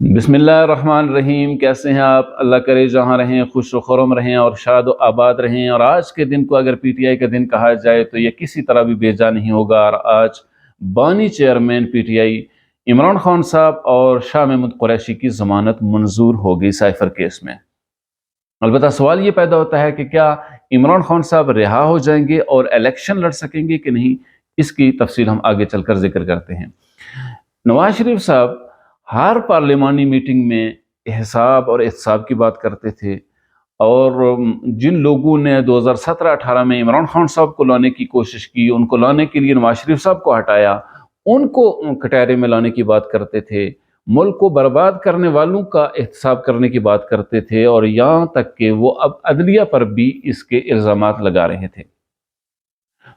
बिस्मिल्लाहिर्रहमानिर्रहीम। कैसे हैं आप? अल्लाह करे जहाँ रहें खुश व खुर्रम रहें और शाद व आबाद रहें। और आज के दिन को अगर पीटीआई का दिन कहा जाए तो ये किसी तरह भी बेजा नहीं होगा। और आज बानी चेयरमैन पीटीआई इमरान खान साहब और शाह महमूद कुरैशी की ज़मानत मंजूर हो गई साइफर केस में। अलबत्ता सवाल ये पैदा होता है कि क्या इमरान खान साहब रिहा हो जाएंगे और इलेक्शन लड़ सकेंगे कि नहीं। इसकी तफसील हम आगे चलकर जिक्र करते हैं। नवाज शरीफ साहब हर पार्लिमानी मीटिंग में हिसाब और एहतसाब की बात करते थे। और जिन लोगों ने 2017-18 में इमरान खान साहब को लाने की कोशिश की, उनको लाने के लिए नवाज शरीफ साहब को हटाया, उनको कटहरे में लाने की बात करते थे। मुल्क को बर्बाद करने वालों का एहतसाब करने की बात करते थे। और यहाँ तक कि वो अब अदलिया पर भी इसके इल्ज़ामात लगा रहे थे।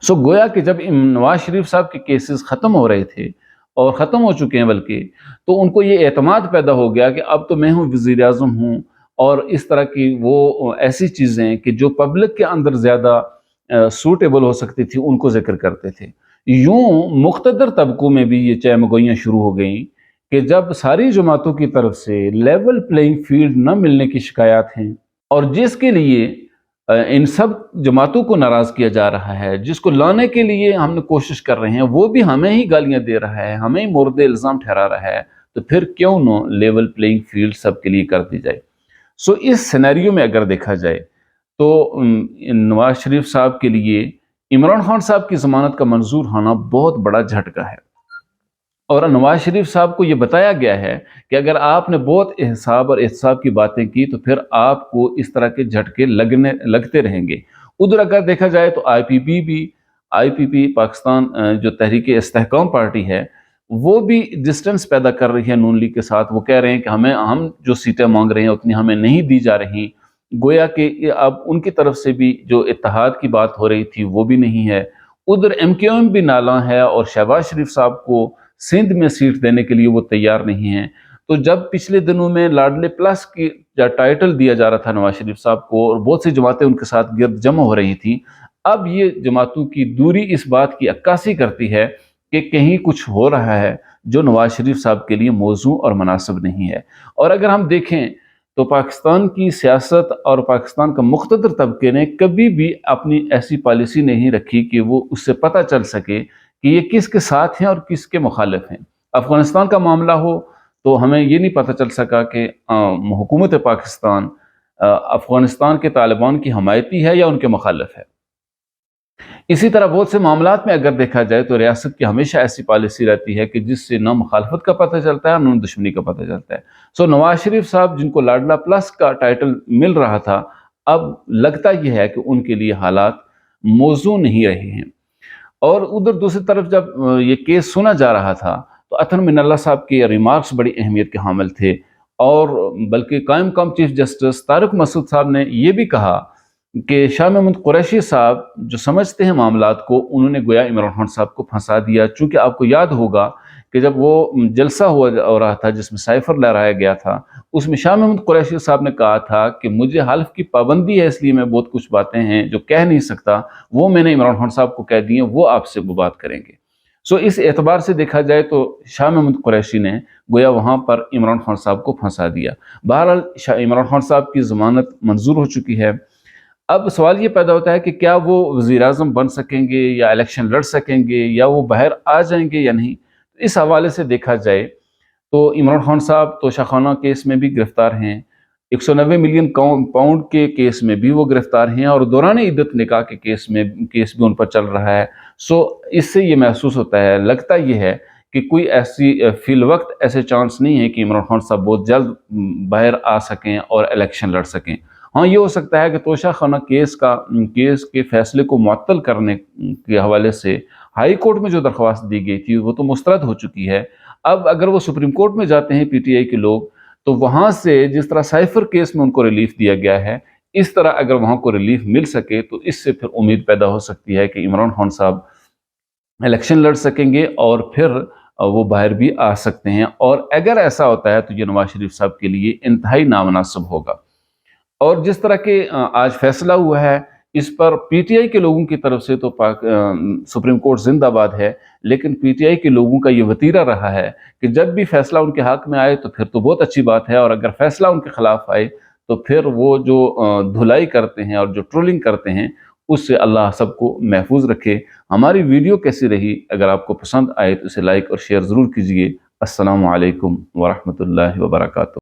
सो गोया कि जब नवाज शरीफ साहब के केसेस ख़त्म हो रहे थे और ख़त्म हो चुके हैं बल्कि, तो उनको ये एतमाद पैदा हो गया कि अब तो मैं हूँ वज़ीर आज़म हूँ। और इस तरह की वो ऐसी चीज़ें कि जो पब्लिक के अंदर ज़्यादा सूटेबल हो सकती थी उनको ज़िक्र करते थे। यूँ मुख्तदर तबकों में भी ये चहमगोइयाँ शुरू हो गईं कि जब सारी जमातों की तरफ से लेवल प्लेइंग फील्ड न मिलने की शिकायत हैं और जिसके लिए इन सब जमातों को नाराज़ किया जा रहा है, जिसको लाने के लिए हम कोशिश कर रहे हैं, वो भी हमें ही गालियां दे रहा है, हमें ही मोर्दे इल्ज़ाम ठहरा रहा है, तो फिर क्यों न लेवल प्लेइंग फील्ड सबके लिए कर दी जाए। सो इस सिनेरियो में अगर देखा जाए तो नवाज शरीफ साहब के लिए इमरान खान साहब की ज़मानत का मंजूर होना बहुत बड़ा झटका है। और नवाज शरीफ साहब को ये बताया गया है कि अगर आपने बहुत हिसाब और एहतसाब की बातें की तो फिर आपको इस तरह के झटके लगते रहेंगे। उधर अगर देखा जाए तो आईपीपी पाकिस्तान जो तहरीक इस्तेहकाम पार्टी है, वो भी डिस्टेंस पैदा कर रही है नून लीग के साथ। वो कह रहे हैं कि हम जो सीटें मांग रहे हैं उतनी हमें नहीं दी जा रही। गोया कि अब उनकी तरफ से भी जो इत्तेहाद की बात हो रही थी वो भी नहीं है। उधर एमक्यूएम भी नाला है और शहबाज शरीफ साहब को सिंध में सीट देने के लिए वो तैयार नहीं है। तो जब पिछले दिनों में लाडले प्लस की टाइटल दिया जा रहा था नवाज शरीफ साहब को और बहुत सी जमातें उनके साथ गिरद जमा हो रही थी, अब ये जमातों की दूरी इस बात की अक्कासी करती है कि कहीं कुछ हो रहा है जो नवाज शरीफ साहब के लिए मौजू और मुनासिब नहीं है। और अगर हम देखें तो पाकिस्तान की सियासत और पाकिस्तान का मुख्तदर तबके ने कभी भी अपनी ऐसी पॉलिसी नहीं रखी कि वो उससे पता चल सके कि ये किसके साथ हैं और किसके मुखालिफ हैं। अफगानिस्तान का मामला हो तो हमें ये नहीं पता चल सका कि हुकूमत पाकिस्तान अफगानिस्तान के तालिबान की हमायती है या उनके मुखालिफ है। इसी तरह बहुत से मामलात में अगर देखा जाए तो रियासत की हमेशा ऐसी पॉलिसी रहती है कि जिससे न मुखालफत का पता चलता है न दुश्मनी का पता चलता है। सो नवाज शरीफ साहब जिनको लाडला प्लस का टाइटल मिल रहा था, अब लगता यह है कि उनके लिए हालात मौजू नहीं रहे हैं। और उधर दूसरी तरफ जब ये केस सुना जा रहा था तो अतन मिनल्ला साहब के रिमार्क्स बड़ी अहमियत के हामिल थे। और बल्कि कायम मकाम चीफ जस्टिस तारिक मसूद साहब ने यह भी कहा कि शाह महमूद कुरैशी साहब जो समझते हैं मामलात को, उन्होंने गोया इमरान खान साहब को फंसा दिया। चूँकि आपको याद होगा कि जब वो जलसा हो रहा था जिसमें साइफर लहराया गया था, उसमें शाह महमूद कुरैशी साहब ने कहा था कि मुझे हल्फ की पाबंदी है, इसलिए मैं बहुत कुछ बातें हैं जो कह नहीं सकता, वो मैंने इमरान खान साहब को कह दी हैं, वो आपसे वो बात करेंगे। सो इस एतबार से देखा जाए तो शाह महमूद कुरैशी ने गोया वहाँ पर इमरान खान साहब को फंसा दिया। बहरहाल इमरान खान साहब की ज़मानत मंजूर हो चुकी है। अब सवाल ये पैदा होता है कि क्या वो वज़ीर आज़म बन सकेंगे या इलेक्शन लड़ सकेंगे या वो बाहर आ जाएंगे या नहीं। इस हवाले से देखा जाए तो इमरान खान साहब तोशाखाना केस में भी गिरफ्तार हैं, 190 मिलियन पाउंड के केस में भी वो गिरफ्तार हैं और दौरान इद्दत निकाह के केस भी उन पर चल रहा है। सो इससे ये महसूस होता है, लगता ये है कि कोई ऐसी फिल वक्त ऐसे चांस नहीं है कि इमरान खान साहब बहुत जल्द बाहर आ सकें और इलेक्शन लड़ सकें। हाँ, ये हो सकता है कि तोशाखाना केस के फैसले को मुअत्तल करने के हवाले से हाई कोर्ट में जो दरख्वास्त दी गई थी वो तो मुस्तरद हो चुकी है। अब अगर वो सुप्रीम कोर्ट में जाते हैं पीटीआई के लोग, तो वहाँ से जिस तरह साइफर केस में उनको रिलीफ दिया गया है, इस तरह अगर वहाँ को रिलीफ मिल सके तो इससे फिर उम्मीद पैदा हो सकती है कि इमरान खान साहब इलेक्शन लड़ सकेंगे और फिर वो बाहर भी आ सकते हैं। और अगर ऐसा होता है तो ये नवाज शरीफ साहब के लिए इंतहाई नामुनासिब होगा। और जिस तरह के आज फैसला हुआ है इस पर पीटीआई के लोगों की तरफ से तो सुप्रीम कोर्ट जिंदाबाद है, लेकिन पीटीआई के लोगों का ये वतीरा रहा है कि जब भी फैसला उनके हक में आए तो फिर तो बहुत अच्छी बात है, और अगर फैसला उनके खिलाफ आए तो फिर वो जो धुलाई करते हैं और जो ट्रोलिंग करते हैं, उससे अल्लाह सबको महफूज रखे। हमारी वीडियो कैसी रही? अगर आपको पसंद आए तो इसे लाइक और शेयर ज़रूर कीजिए। अस्सलामु अलैकुम वरहमतुल्लाहि वबरकातुहू।